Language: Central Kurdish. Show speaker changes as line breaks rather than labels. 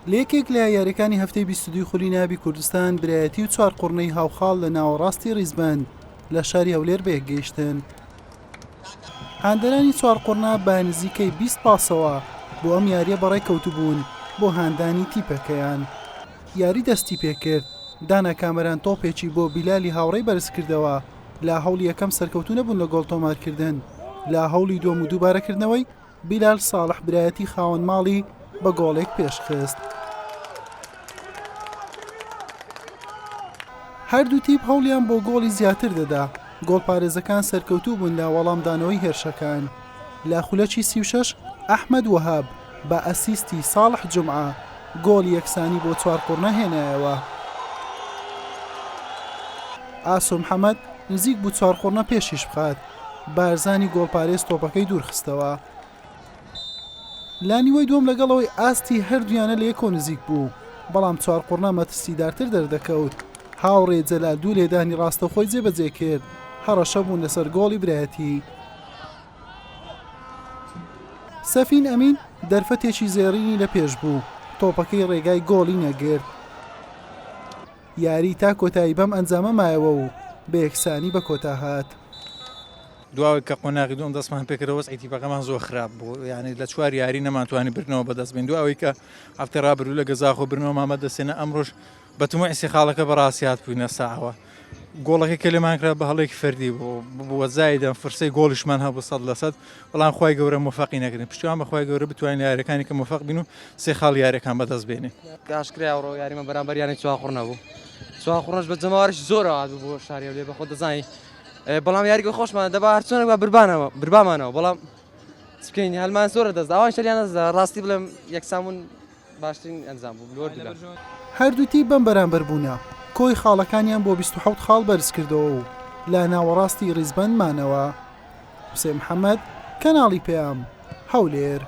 لەیەکێک لە یاریەکانی هەفتەی 22 خولی نابی کوردستان برایەتی و چوار قوڕنەی هاوخاڵ لە ناوەڕاستی ڕیزبەند لە شاری هەولێر بەیەکگەیشتن. هاندەرانی چوار قوڕنا بە نزیکەی 20 پاسەوە بۆ ئەم یاریە بەڕێ کەوتبوون بۆ هاندانی تیپەکەیان. یاری دەستی پێکرد، دانا کامەران تۆپێکی بۆ بیلالی هاوڕێی بەرز کردەوە. لە هەوڵی یەکەم سەرکەوتو نەبوون لە گۆڵ تۆمارکردن. لە هەوڵی دووەم و دووبارەکردنەوەی بیلال ساڵح برایەتی خاوەن ماڵی بە گۆڵێک پێشخست. هەردوو تیپ هەوڵیان بۆ گۆڵی زیاتر دەدا. گۆڵپارێزەکان سەرکەوتوو بوون لە وەڵامدانەوەی هێرشەکان. لە خولەکی 36 ئەحمەد وەهاب بە ئەسیستی ساڵح جومعە گۆڵی یەکسانی بۆ چوار قوڕنە هێنایەوە. ئاسۆ محەممەد نزیک بوو چوار قوڕنە پێشیش بخات، بارزانی گۆڵپارێز تۆپەکەی دوورخستەوە. لانیوەی دووەم لەگەڵەوەی ئاستی هەردوویانە لە یەکۆ نزیک بوو، بەڵام چوار قوڕنە مەترسیدارتر دەردەکەوت. هاوڕێ جەلال دوو لێدانی ڕاستەخۆی جێبەجێ کرد، هەڕەشە بوون لەسەر گۆڵی برایەتی. سەفین ئەمین دەرفەتێکی زێڕینی لە پێش بوو، تۆپەکەی ڕێگای گۆڵی نەگرت. یاری تا کۆتایی بەم ئەنجامە مایەوە و بە یەکسانی بە کۆتا هات.
دواوی کە قۆناغی دوم دەستمان پێکرەوە ئیتیپەکەمان زۆر خراپ بوو، یعنی لە چوار یاری نەمانتوانی برنەوە بەدەست بین. دواوی کە هەفتە ڕابردوو لە گەزاخۆ برنەوەمان بەدەستێنە ئەمڕۆژ بەتموعی سێخاڵەکە بەڕاستیات بووینە ساوە. گۆڵەکە کە لێمان کرا بە هەڵێکی فەردی بوو زایدە فرسەی گۆڵیشمان هەبوو 100%، بەڵام خوای گەورە موفەقی نەکردین. پشتیوان بەخوای گەورە بتوانین یاریەکانی کە موفەق بین و سێ خاڵ یاریەکان بەدەست بێنین.
کاشکراوەڕۆ یاریمە بەرامبەر یانی چوار قوڕنە بوو. چوار قوڕنەش بە جەماوەریش زۆرەوە بوو بۆ شاری هەولێر بەخۆ دەزانی. بەڵام یاریگە خۆشمان دەبا هەرچۆنێک بە بربامانەوە، بەڵام بکەین هەلمان زۆرە دەست ئەوان شەریان ڕاستی بڵێم یەکسامون باشترین ئەنجام بوو لۆر دیلا.
هەردووتی بەم بەرامبەر بوونە کۆی خاڵەکانیان بۆ 27 خاڵ بەرز کردەوە و لە ناوەڕاستی ڕیزبەندمانەوە. حوسێن محەممەد، کەناڵی پێام، هەولێر.